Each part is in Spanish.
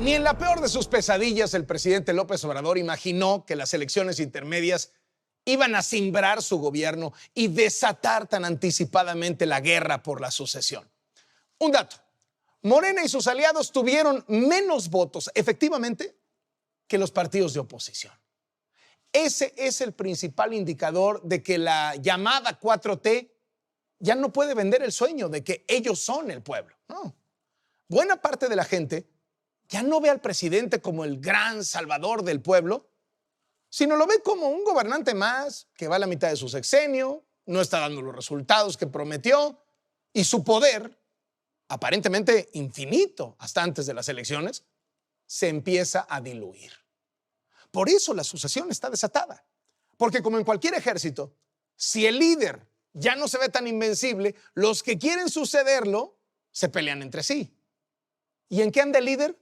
Ni en la peor de sus pesadillas el presidente López Obrador imaginó que las elecciones intermedias iban a cimbrar su gobierno y desatar tan anticipadamente la guerra por la sucesión. Un dato: Morena y sus aliados tuvieron menos votos, efectivamente, que los partidos de oposición. Ese es el principal indicador de que la llamada 4T ya no puede vender el sueño de que ellos son el pueblo. No. Buena parte de la gente ya no ve al presidente como el gran salvador del pueblo, sino lo ve como un gobernante más que va a la mitad de su sexenio, no está dando los resultados que prometió y su poder, aparentemente infinito hasta antes de las elecciones, se empieza a diluir. Por eso la sucesión está desatada, porque como en cualquier ejército, si el líder ya no se ve tan invencible, los que quieren sucederlo se pelean entre sí. ¿Y en qué anda el líder?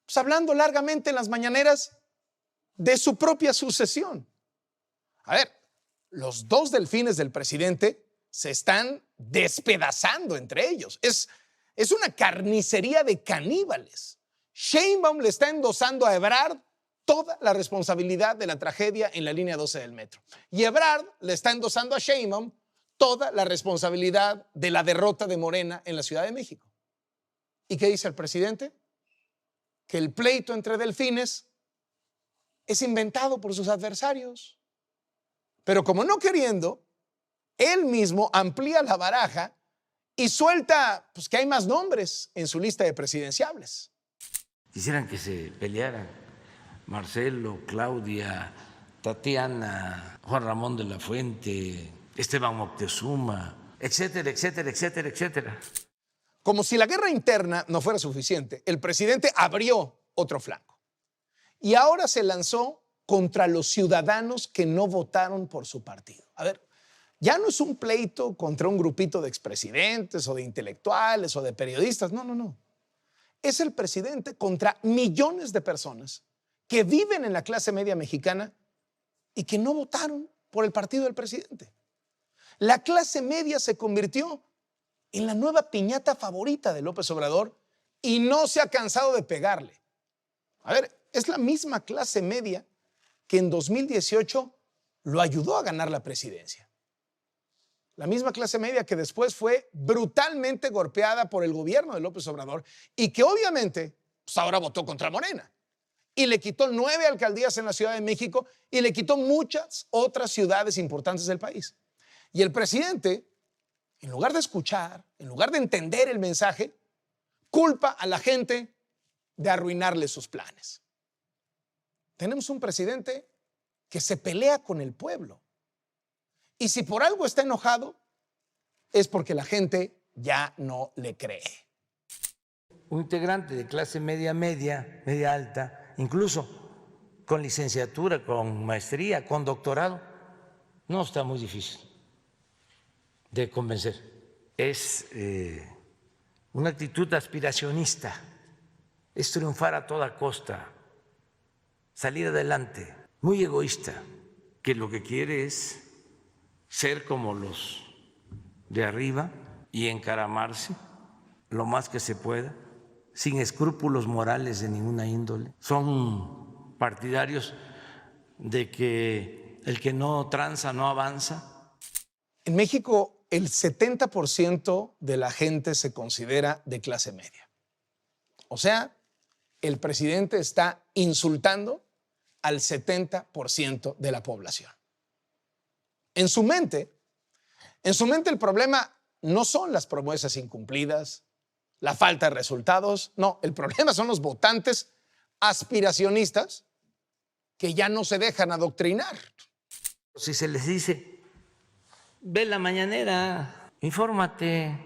Pues hablando largamente en las mañaneras de su propia sucesión. A ver, los dos delfines del presidente se están despedazando entre ellos. Es una carnicería de caníbales. Sheinbaum le está endosando a Ebrard toda la responsabilidad de la tragedia en la línea 12 del metro. Y Ebrard le está endosando a Sheinbaum toda la responsabilidad de la derrota de Morena en la Ciudad de México. ¿Y qué dice el presidente? Que el pleito entre delfines es inventado por sus adversarios. Pero como no queriendo, él mismo amplía la baraja y suelta pues, que hay más nombres en su lista de presidenciables. Quisieran que se pelearan Marcelo, Claudia, Tatiana, Juan Ramón de la Fuente, Esteban Moctezuma, etcétera, etcétera, etcétera, etcétera. Como si la guerra interna no fuera suficiente, el presidente abrió otro flanco y ahora se lanzó contra los ciudadanos que no votaron por su partido. A ver, ya no es un pleito contra un grupito de expresidentes o de intelectuales o de periodistas, no. Es el presidente contra millones de personas que viven en la clase media mexicana y que no votaron por el partido del presidente. La clase media se convirtió en la nueva piñata favorita de López Obrador y no se ha cansado de pegarle. A ver, es la misma clase media que en 2018 lo ayudó a ganar la presidencia. La misma clase media que después fue brutalmente golpeada por el gobierno de López Obrador y que obviamente pues ahora votó contra Morena. Y le quitó 9 alcaldías en la Ciudad de México y le quitó muchas otras ciudades importantes del país. Y el presidente, en lugar de escuchar, en lugar de entender el mensaje, culpa a la gente de arruinarle sus planes. Tenemos un presidente que se pelea con el pueblo. Y si por algo está enojado, es porque la gente ya no le cree. Un integrante de clase media, media alta, incluso con licenciatura, con maestría, con doctorado, no está muy difícil de convencer. Es una actitud aspiracionista, es triunfar a toda costa, salir adelante, muy egoísta, que lo que quiere es ser como los de arriba y encaramarse lo más que se pueda, sin escrúpulos morales de ninguna índole. Son partidarios de que el que no tranza no avanza. En México, el 70% de la gente se considera de clase media. O sea, el presidente está insultando al 70% de la población. En su mente el problema no son las promesas incumplidas, la falta de resultados, no, el problema son los votantes aspiracionistas que ya no se dejan adoctrinar. Si se les dice, ve la mañanera, infórmate.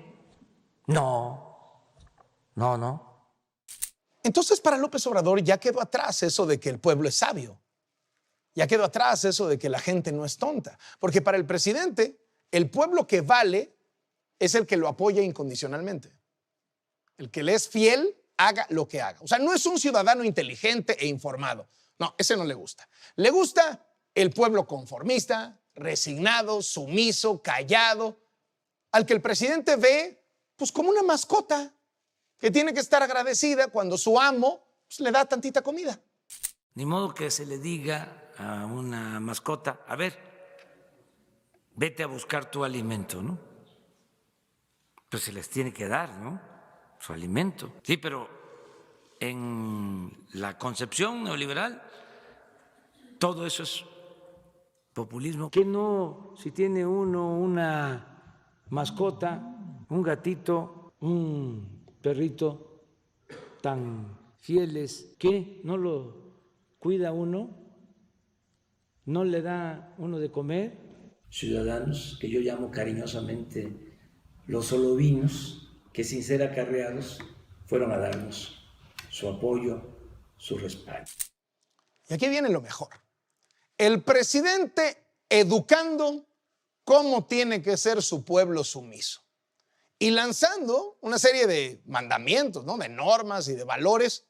No. Entonces, para López Obrador ya quedó atrás eso de que el pueblo es sabio. Ya quedó atrás eso de que la gente no es tonta. Porque para el presidente, el pueblo que vale es el que lo apoya incondicionalmente. El que le es fiel, haga lo que haga. O sea, no es un ciudadano inteligente e informado. No, ese no le gusta. Le gusta el pueblo conformista, resignado, sumiso, callado, al que el presidente ve pues como una mascota que tiene que estar agradecida cuando su amo pues le da tantita comida. Ni modo que se le diga a una mascota, a ver, vete a buscar tu alimento, ¿no? Pues se les tiene que dar, ¿no? Su alimento. Sí, pero en la concepción neoliberal todo eso es populismo. ¿Qué no? Si tiene uno una mascota, un gatito, un perrito tan fieles, ¿qué? ¿No lo cuida uno? ¿No le da uno de comer? Ciudadanos, que yo llamo cariñosamente los solovinos, que sin ser acarreados fueron a darnos su apoyo, su respaldo. Y aquí viene lo mejor. El presidente educando cómo tiene que ser su pueblo sumiso y lanzando una serie de mandamientos, ¿no? De normas y de valores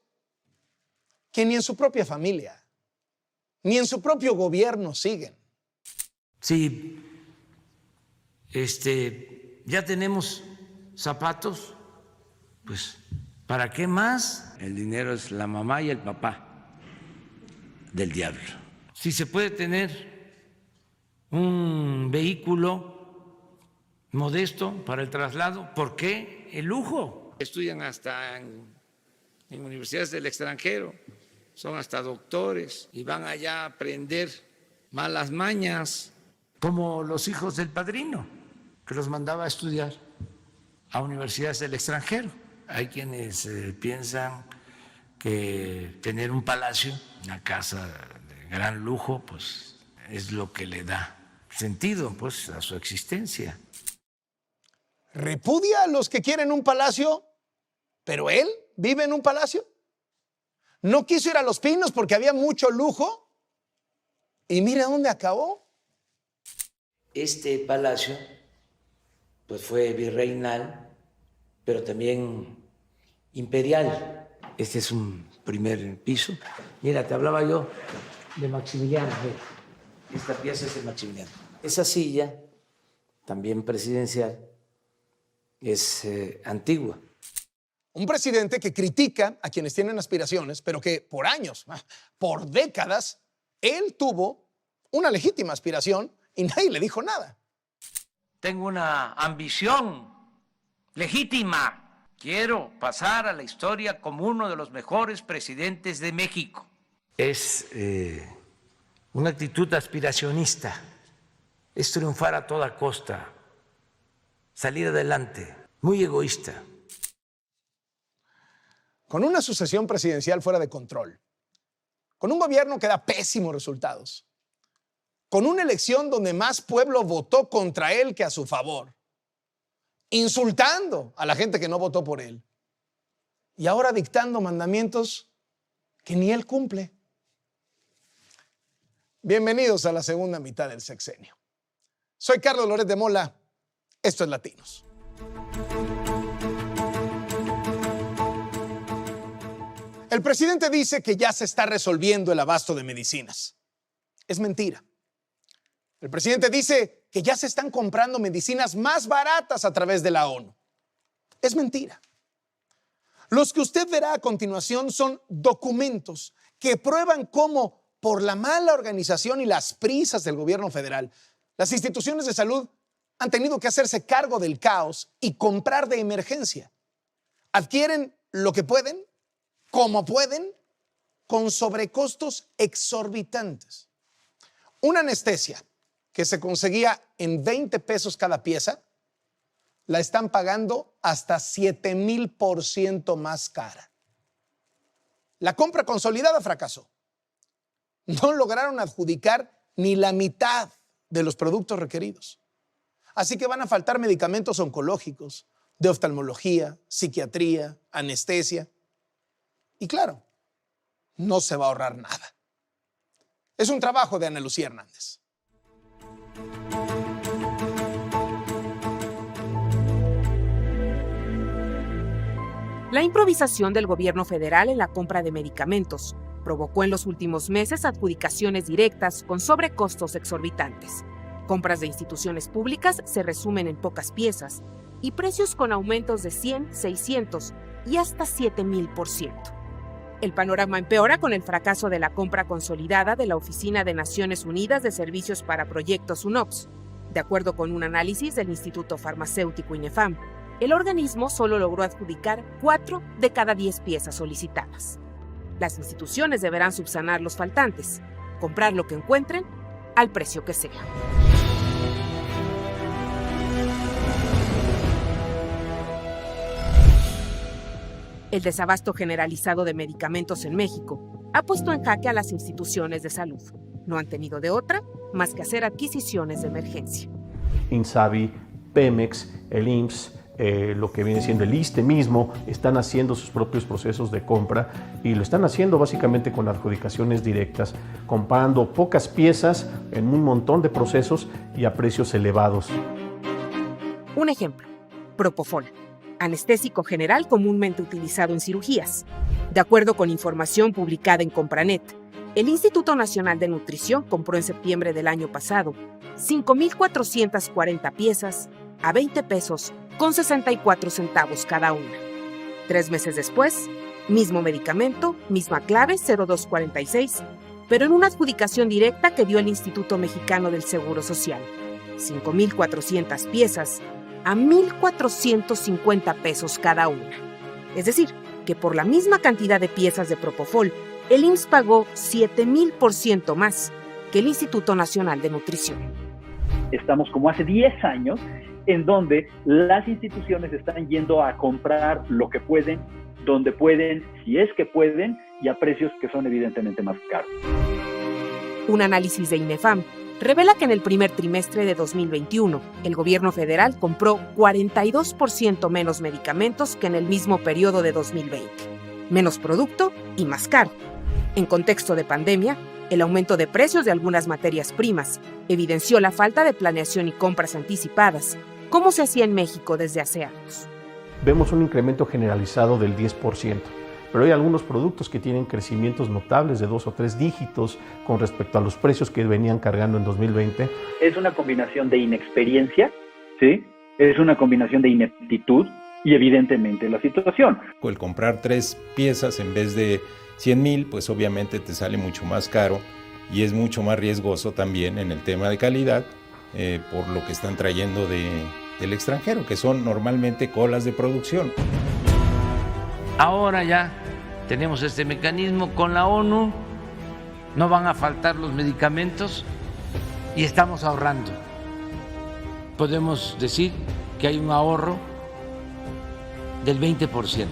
que ni en su propia familia, ni en su propio gobierno siguen. Sí, ya tenemos zapatos, pues ¿para qué más? El dinero es la mamá y el papá del diablo. Si se puede tener un vehículo modesto para el traslado, ¿por qué el lujo? Estudian hasta en universidades del extranjero, son hasta doctores y van allá a aprender malas mañas, como los hijos del padrino, que los mandaba a estudiar a universidades del extranjero. Hay quienes piensan que tener un palacio, una casa de gran lujo, pues es lo que le da sentido, pues, a su existencia. ¿Repudia a los que quieren un palacio, pero él vive en un palacio? ¿No quiso ir a Los Pinos porque había mucho lujo? Y mira dónde acabó. Este palacio, pues fue virreinal, pero también imperial. Este es un primer piso. Mira, te hablaba yo de Maximiliano. Esta pieza es de Maximiliano. Esa silla, también presidencial, es antigua. Un presidente que critica a quienes tienen aspiraciones, pero que por años, por décadas, él tuvo una legítima aspiración y nadie le dijo nada. Tengo una ambición legítima. Quiero pasar a la historia como uno de los mejores presidentes de México. Es una actitud aspiracionista, es triunfar a toda costa, salir adelante, muy egoísta. Con una sucesión presidencial fuera de control, con un gobierno que da pésimos resultados, con una elección donde más pueblo votó contra él que a su favor, insultando a la gente que no votó por él y ahora dictando mandamientos que ni él cumple. Bienvenidos a la segunda mitad del sexenio. Soy Carlos Loret de Mola. Esto es Latinos. El presidente dice que ya se está resolviendo el abasto de medicinas. Es mentira. El presidente dice que ya se están comprando medicinas más baratas a través de la ONU. Es mentira. Los que usted verá a continuación son documentos que prueban cómo, por la mala organización y las prisas del gobierno federal, las instituciones de salud han tenido que hacerse cargo del caos y comprar de emergencia. Adquieren lo que pueden, como pueden, con sobrecostos exorbitantes. Una anestesia que se conseguía en 20 pesos cada pieza, la están pagando hasta 7,000% más cara. La compra consolidada fracasó. No lograron adjudicar ni la mitad de los productos requeridos. Así que van a faltar medicamentos oncológicos, de oftalmología, psiquiatría, anestesia. Y claro, no se va a ahorrar nada. Es un trabajo de Ana Lucía Hernández. La improvisación del gobierno federal en la compra de medicamentos provocó en los últimos meses adjudicaciones directas con sobrecostos exorbitantes. Compras de instituciones públicas se resumen en pocas piezas y precios con aumentos de 100, 600 y hasta 7,000%. El panorama empeora con el fracaso de la compra consolidada de la Oficina de Naciones Unidas de Servicios para Proyectos UNOPS. De acuerdo con un análisis del Instituto Farmacéutico INEFAM, el organismo solo logró adjudicar 4 de cada 10 piezas solicitadas. Las instituciones deberán subsanar los faltantes, comprar lo que encuentren al precio que sea. El desabasto generalizado de medicamentos en México ha puesto en jaque a las instituciones de salud. No han tenido de otra más que hacer adquisiciones de emergencia. Insabi, Pemex, el IMSS, lo que viene siendo el ISSSTE mismo, están haciendo sus propios procesos de compra y lo están haciendo básicamente con adjudicaciones directas, comprando pocas piezas en un montón de procesos y a precios elevados. Un ejemplo, Propofol, anestésico general comúnmente utilizado en cirugías. De acuerdo con información publicada en Compranet, el Instituto Nacional de Nutrición compró en septiembre del año pasado 5,440 piezas a 20 pesos con 64 centavos cada una. 3 meses después, mismo medicamento, misma clave 0246, pero en una adjudicación directa que dio el Instituto Mexicano del Seguro Social. 5,400 piezas a 1,450 pesos cada una. Es decir, que por la misma cantidad de piezas de Propofol, el IMSS pagó 7,000% más que el Instituto Nacional de Nutrición. Estamos como hace 10 años en donde las instituciones están yendo a comprar lo que pueden, donde pueden, si es que pueden, y a precios que son evidentemente más caros. Un análisis de INEFAM revela que en el primer trimestre de 2021, el gobierno federal compró 42% menos medicamentos que en el mismo periodo de 2020. Menos producto y más caro. En contexto de pandemia, el aumento de precios de algunas materias primas evidenció la falta de planeación y compras anticipadas, como se hacía en México desde hace años. Vemos un incremento generalizado del 10%, pero hay algunos productos que tienen crecimientos notables de 2 o 3 dígitos con respecto a los precios que venían cargando en 2020. Es una combinación de inexperiencia, ¿sí? Es una combinación de ineptitud y evidentemente la situación. El comprar 3 piezas en vez de 100,000, pues obviamente te sale mucho más caro y es mucho más riesgoso también en el tema de calidad por lo que están trayendo del extranjero, que son normalmente colas de producción. Ahora ya tenemos este mecanismo con la ONU, no van a faltar los medicamentos y estamos ahorrando. Podemos decir que hay un ahorro del 20%.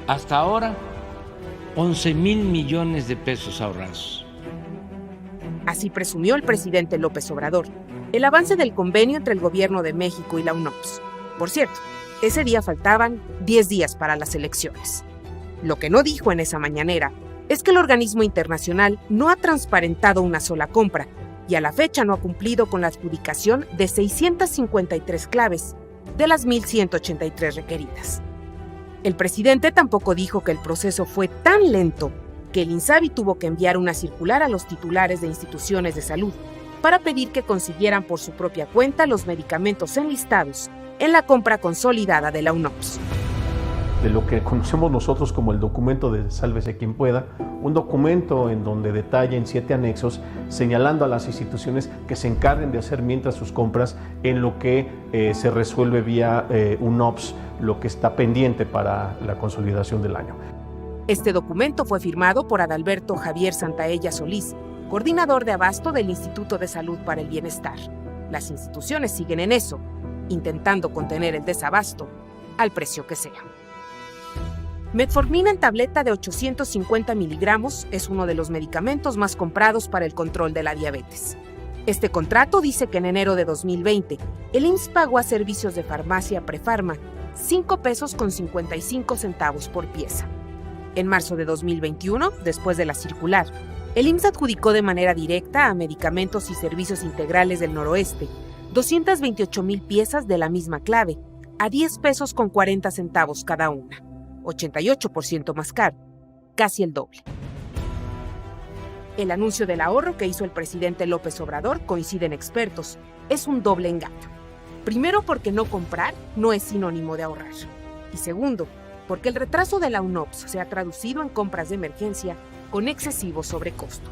Hasta ahora, 11,000 millones de pesos ahorrados. Así presumió el presidente López Obrador el avance del convenio entre el Gobierno de México y la UNOPS. Por cierto, ese día faltaban 10 días para las elecciones. Lo que no dijo en esa mañanera es que el organismo internacional no ha transparentado una sola compra y a la fecha no ha cumplido con la adjudicación de 653 claves de las 1,183 requeridas. El presidente tampoco dijo que el proceso fue tan lento que el INSABI tuvo que enviar una circular a los titulares de instituciones de salud para pedir que consiguieran por su propia cuenta los medicamentos enlistados en la compra consolidada de la UNOPS. De lo que conocemos nosotros como el documento de Sálvese quien pueda, un documento en donde detalla en 7 anexos señalando a las instituciones que se encarguen de hacer mientras sus compras en lo que se resuelve vía UNOPS, lo que está pendiente para la consolidación del año. Este documento fue firmado por Adalberto Javier Santaella Solís, coordinador de abasto del Instituto de Salud para el Bienestar. Las instituciones siguen en eso, intentando contener el desabasto al precio que sea. Metformina en tableta de 850 miligramos es uno de los medicamentos más comprados para el control de la diabetes. Este contrato dice que en enero de 2020, el IMSS pagó a servicios de farmacia Prefarma 5 pesos con 55 centavos por pieza. En marzo de 2021, después de la circular, el IMSS adjudicó de manera directa a Medicamentos y Servicios Integrales del Noroeste 228,000 piezas de la misma clave, a 10 pesos con 40 centavos cada una, 88% más caro, casi el doble. El anuncio del ahorro que hizo el presidente López Obrador, coinciden expertos, es un doble engaño. Primero, porque no comprar no es sinónimo de ahorrar. Y segundo, porque el retraso de la UNOPS se ha traducido en compras de emergencia con excesivo sobrecosto.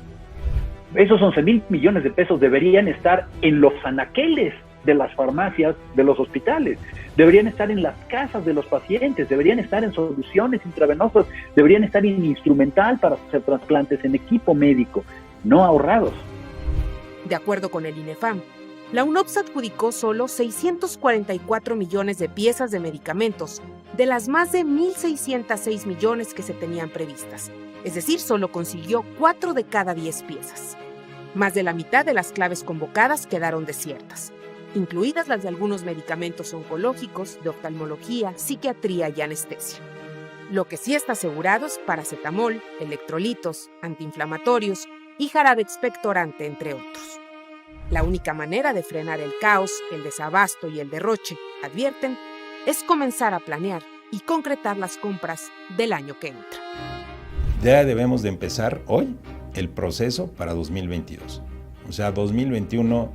Esos 11,000 millones de pesos deberían estar en los anaqueles de las farmacias, de los hospitales, deberían estar en las casas de los pacientes, deberían estar en soluciones intravenosas, deberían estar en instrumental para hacer trasplantes, en equipo médico, no ahorrados. De acuerdo con el INEFAM, la UNOPS adjudicó solo 644 millones de piezas de medicamentos de las más de 1.606 millones que se tenían previstas. Es decir, solo consiguió 4 de cada 10 piezas. Más de la mitad de las claves convocadas quedaron desiertas, incluidas las de algunos medicamentos oncológicos, de oftalmología, psiquiatría y anestesia. Lo que sí está asegurado es paracetamol, electrolitos, antiinflamatorios y jarabe expectorante, entre otros. La única manera de frenar el caos, el desabasto y el derroche, advierten, es comenzar a planear y concretar las compras del año que entra. Ya debemos de empezar hoy el proceso para 2022. O sea, 2021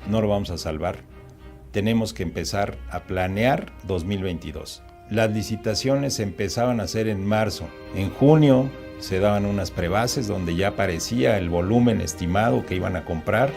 no lo vamos a salvar. Tenemos que empezar a planear 2022. Las licitaciones se empezaban a hacer en marzo. En junio se daban unas prebases donde ya aparecía el volumen estimado que iban a comprar.